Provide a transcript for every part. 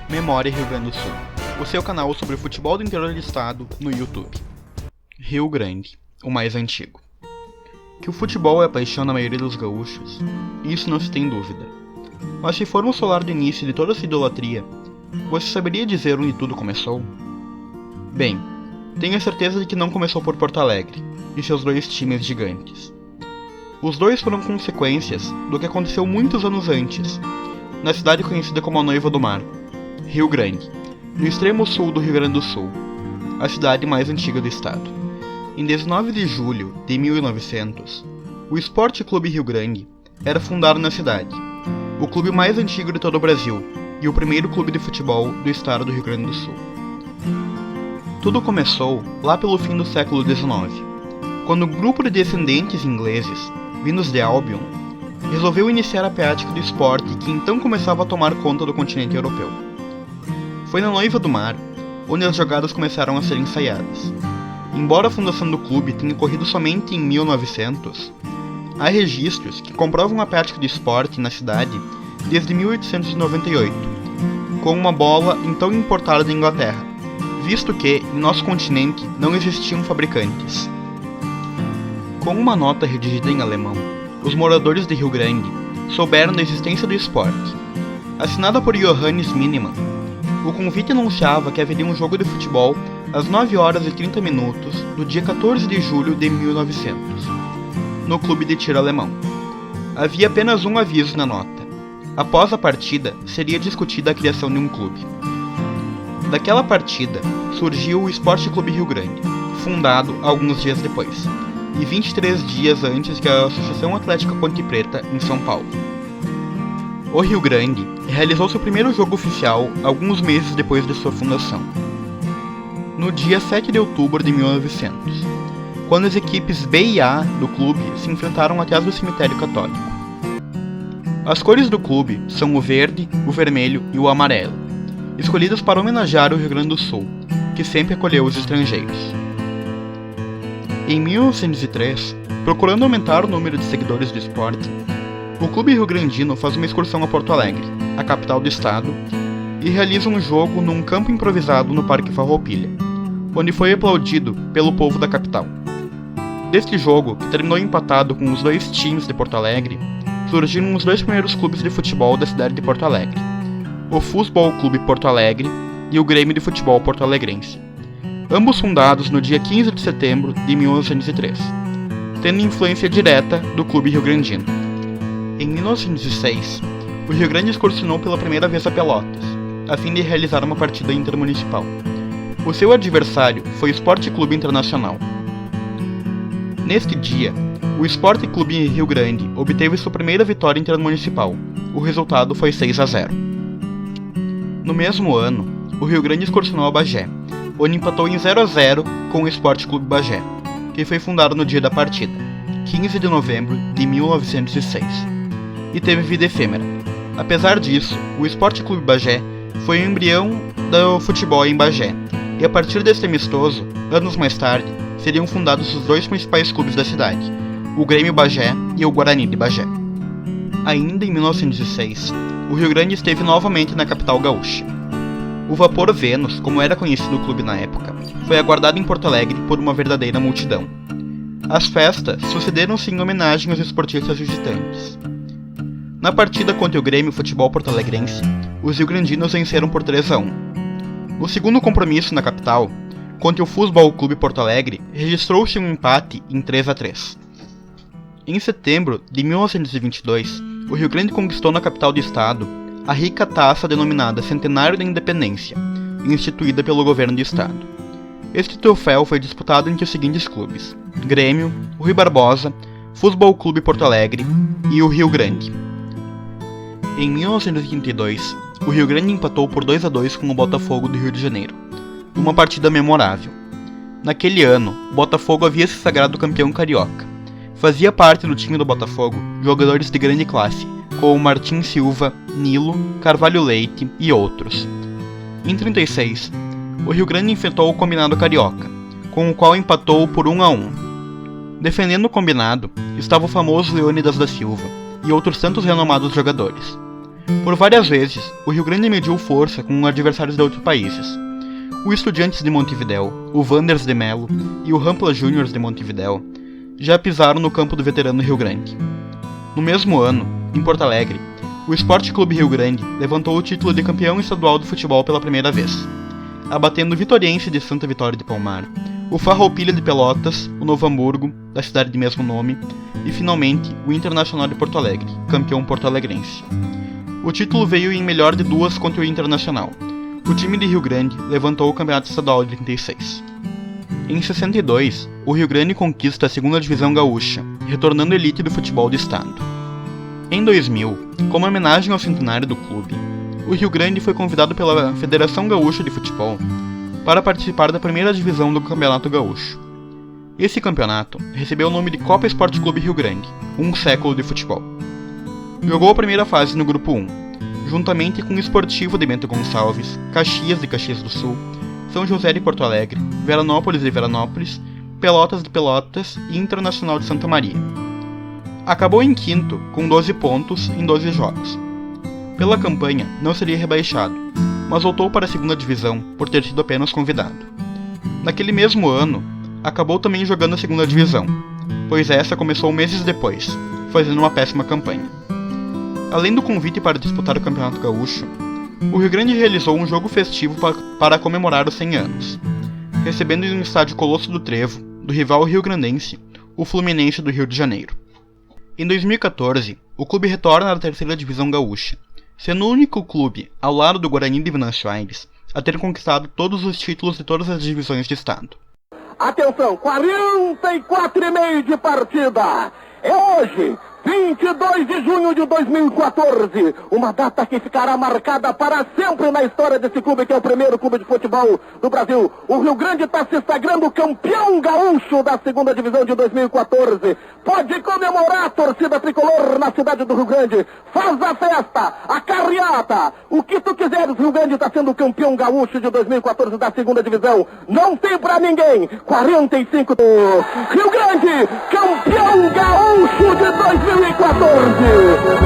Memória Rio Grande do Sul, o seu canal sobre o futebol do interior do estado no YouTube. Rio Grande, o mais antigo. Que o futebol é a paixão da maioria dos gaúchos, isso não se tem dúvida. Mas se formos falar do início de toda essa idolatria, você saberia dizer onde tudo começou? Bem, tenho a certeza de que não começou por Porto Alegre e seus dois times gigantes. Os dois foram consequências do que aconteceu muitos anos antes, na cidade conhecida como a Noiva do Mar, Rio Grande, no extremo sul do Rio Grande do Sul, a cidade mais antiga do estado. Em 19 de julho de 1900, o Esporte Clube Rio Grande era fundado na cidade, o clube mais antigo de todo o Brasil e o primeiro clube de futebol do estado do Rio Grande do Sul. Tudo começou lá pelo fim do século XIX, quando um grupo de descendentes ingleses, vindos de Albion, resolveu iniciar a prática do esporte que então começava a tomar conta do continente europeu. Foi na Noiva do Mar onde as jogadas começaram a ser ensaiadas. Embora a fundação do clube tenha ocorrido somente em 1900, há registros que comprovam a prática do esporte na cidade desde 1898, com uma bola então importada da Inglaterra, visto que em nosso continente não existiam fabricantes. Com uma nota redigida em alemão, os moradores de Rio Grande souberam da existência do esporte. Assinada por Johannes Miniman, o convite anunciava que haveria um jogo de futebol às 9 horas e 30 minutos do dia 14 de julho de 1900, no clube de tiro alemão. Havia apenas um aviso na nota. Após a partida, seria discutida a criação de um clube. Daquela partida, surgiu o Esporte Clube Rio Grande, fundado alguns dias depois, e 23 dias antes que a Associação Atlética Ponte Preta, em São Paulo. O Rio Grande realizou seu primeiro jogo oficial alguns meses depois de sua fundação, no dia 7 de outubro de 1900, quando as equipes B e A do clube se enfrentaram atrás do cemitério católico. As cores do clube são o verde, o vermelho e o amarelo, escolhidas para homenagear o Rio Grande do Sul, que sempre acolheu os estrangeiros. Em 1903, procurando aumentar o número de seguidores do esporte, o clube rio-grandino faz uma excursão a Porto Alegre, a capital do estado, e realiza um jogo num campo improvisado no Parque Farroupilha, onde foi aplaudido pelo povo da capital. Deste jogo, que terminou empatado com os dois times de Porto Alegre, surgiram os dois primeiros clubes de futebol da cidade de Porto Alegre, o Futebol Clube Porto Alegre e o Grêmio de Futebol Porto Alegrense, ambos fundados no dia 15 de setembro de 1903, tendo influência direta do clube rio-grandino. Em 1906, o Rio Grande excursionou pela primeira vez a Pelotas, a fim de realizar uma partida intermunicipal. O seu adversário foi o Esporte Clube Internacional. Neste dia, o Esporte Clube Rio Grande obteve sua primeira vitória intermunicipal. O resultado foi 6-0. No mesmo ano, o Rio Grande excursionou a Bagé, onde empatou em 0-0 com o Esporte Clube Bagé, que foi fundado no dia da partida, 15 de novembro de 1906, e teve vida efêmera. Apesar disso, o Esporte Clube Bagé foi o embrião do futebol em Bagé, e a partir deste amistoso, anos mais tarde, seriam fundados os dois principais clubes da cidade, o Grêmio Bagé e o Guarani de Bagé. Ainda em 1906, o Rio Grande esteve novamente na capital gaúcha. O Vapor Vênus, como era conhecido o clube na época, foi aguardado em Porto Alegre por uma verdadeira multidão. As festas sucederam-se em homenagem aos esportistas visitantes. Na partida contra o Grêmio Futebol Porto Alegrense, os rio-grandinos venceram por 3-1. No segundo compromisso na capital, contra o Futebol Clube Porto Alegre, registrou-se um empate em 3-3. Em setembro de 1922, o Rio Grande conquistou na capital do estado a rica taça denominada Centenário da Independência, instituída pelo governo do estado. Este troféu foi disputado entre os seguintes clubes: Grêmio, o Rui Barbosa, Futebol Clube Porto Alegre e o Rio Grande. Em 1932, o Rio Grande empatou por 2-2 com o Botafogo do Rio de Janeiro, uma partida memorável. Naquele ano, o Botafogo havia se sagrado campeão carioca. Fazia parte do time do Botafogo jogadores de grande classe, como Martim Silva, Nilo, Carvalho Leite e outros. Em 36, o Rio Grande enfrentou o combinado carioca, com o qual empatou por 1-1. Defendendo o combinado estava o famoso Leônidas da Silva e outros tantos renomados jogadores. Por várias vezes, o Rio Grande mediu força com adversários de outros países. O Estudiantes de Montevidéu, o Wanderers de Melo e o Rampla Juniors de Montevidéu já pisaram no campo do veterano Rio Grande. No mesmo ano, em Porto Alegre, o Esporte Clube Rio Grande levantou o título de campeão estadual do futebol pela primeira vez, abatendo o Vitoriense de Santa Vitória de Palmar, o Farroupilha de Pelotas, o Novo Hamburgo, da cidade de mesmo nome, e finalmente o Internacional de Porto Alegre, campeão porto-alegrense. O título veio em melhor de duas contra o Internacional. O time de Rio Grande levantou o campeonato estadual de 36. Em 62, o Rio Grande conquista a segunda divisão gaúcha, retornando à elite do futebol do estado. Em 2000, como homenagem ao centenário do clube, o Rio Grande foi convidado pela Federação Gaúcha de Futebol para participar da primeira divisão do Campeonato Gaúcho. Esse campeonato recebeu o nome de Copa Esporte Clube Rio Grande, um século de futebol. Jogou a primeira fase no Grupo 1, juntamente com o Esportivo de Bento Gonçalves, Caxias de Caxias do Sul, São José de Porto Alegre, Veranópolis de Veranópolis, Pelotas de Pelotas e Internacional de Santa Maria. Acabou em quinto, com 12 pontos em 12 jogos. Pela campanha, não seria rebaixado, mas voltou para a segunda divisão por ter sido apenas convidado. Naquele mesmo ano, acabou também jogando a segunda divisão, pois essa começou meses depois, fazendo uma péssima campanha. Além do convite para disputar o Campeonato Gaúcho, o Rio Grande realizou um jogo festivo para comemorar os 100 anos, recebendo no estádio Colosso do Trevo, do rival rio-grandense, o Fluminense do Rio de Janeiro. Em 2014, o clube retorna à terceira divisão gaúcha, sendo o único clube, ao lado do Guarani de Venâncio Aires, a ter conquistado todos os títulos de todas as divisões de estado. Atenção, 44,5 de partida. É hoje, 22 de junho de 2014, uma data que ficará marcada para sempre na história desse clube, que é o primeiro clube de futebol do Brasil. O Rio Grande está se sagrando campeão gaúcho da segunda divisão de 2014. Pode comemorar a torcida tricolor na cidade do Rio Grande. Faz a festa, a carreata, o que tu quiseres. Rio Grande está sendo campeão gaúcho de 2014 da segunda divisão. Não tem pra ninguém. 45 do Rio Grande, campeão gaúcho de 2014.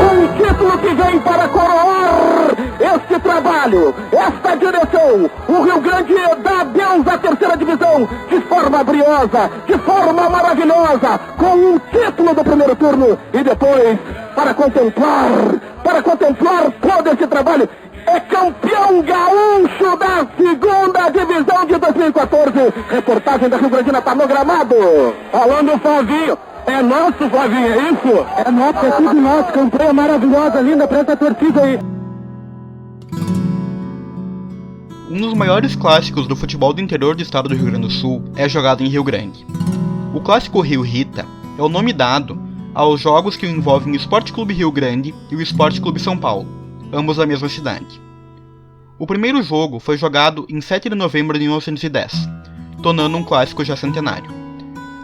Um título que vem para coroar este trabalho, esta direção. O Rio Grande dá adeus à terceira divisão de forma briosa, de forma maravilhosa, com um título do primeiro turno, e depois, para contemplar todo esse trabalho, é campeão gaúcho da segunda divisão de 2014. Reportagem da Rio Grandina para no gramado. Falando Flavinho. É nosso, Flavinho, é isso? É nosso, é tudo nosso. Campanha maravilhosa, linda pra essa torcida aí. Um dos maiores clássicos do futebol do interior do estado do Rio Grande do Sul é jogado em Rio Grande. O clássico Rio Rita é o nome dado aos jogos que envolvem o Esporte Clube Rio Grande e o Esporte Clube São Paulo, ambos da mesma cidade. O primeiro jogo foi jogado em 7 de novembro de 1910, tornando um clássico já centenário.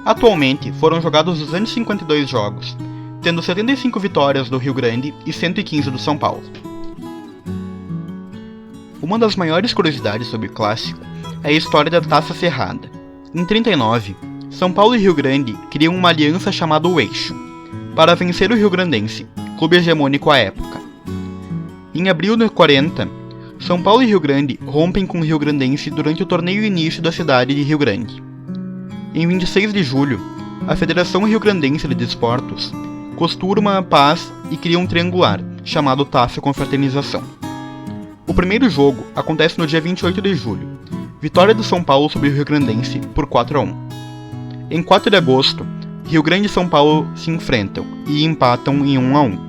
Atualmente foram jogados 252 jogos, tendo 75 vitórias do Rio Grande e 115 do São Paulo. Uma das maiores curiosidades sobre o clássico é a história da Taça Cerrada. Em 39, São Paulo e Rio Grande criam uma aliança chamada o Eixo, para vencer o Rio Grandense, clube hegemônico à época. Em abril de 40, São Paulo e Rio Grande rompem com o Rio Grandense durante o torneio início da cidade de Rio Grande. Em 26 de julho, a Federação Rio Grandense de Desportos costura uma paz e cria um triangular, chamado Taça Confraternização. O primeiro jogo acontece no dia 28 de julho, vitória do São Paulo sobre o Rio Grandense por 4-1. Em 4 de agosto, Rio Grande e São Paulo se enfrentam e empatam em 1-1.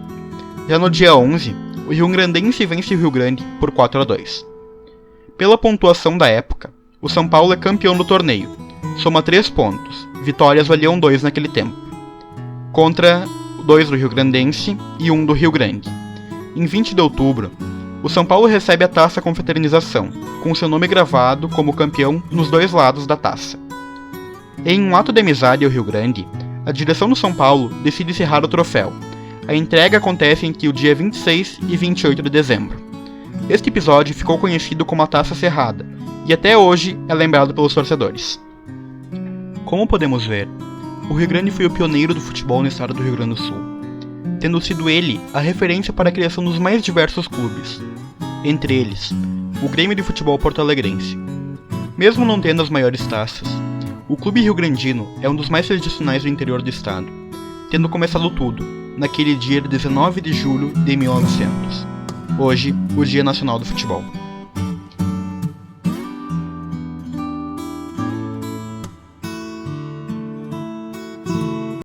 Já no dia 11, o Rio Grandense vence o Rio Grande por 4-2. Pela pontuação da época, o São Paulo é campeão do torneio, soma 3 pontos, vitórias valiam 2 naquele tempo, contra 2 do Rio Grandense e 1 do Rio Grande. Em 20 de outubro, o São Paulo recebe a Taça Confraternização, com seu nome gravado como campeão nos dois lados da taça. Em um ato de amizade ao Rio Grande, a direção do São Paulo decide encerrar o troféu. A entrega acontece entre o dia 26 e 28 de dezembro. Este episódio ficou conhecido como a Taça Cerrada, e até hoje é lembrado pelos torcedores. Como podemos ver, o Rio Grande foi o pioneiro do futebol no estado do Rio Grande do Sul. tendo sido ele a referência para a criação dos mais diversos clubes, entre eles, o Grêmio de Futebol Porto-Alegrense. Mesmo não tendo as maiores taças, o clube rio-grandino é um dos mais tradicionais do interior do estado, tendo começado tudo, naquele dia 19 de julho de 1900, hoje o Dia Nacional do Futebol.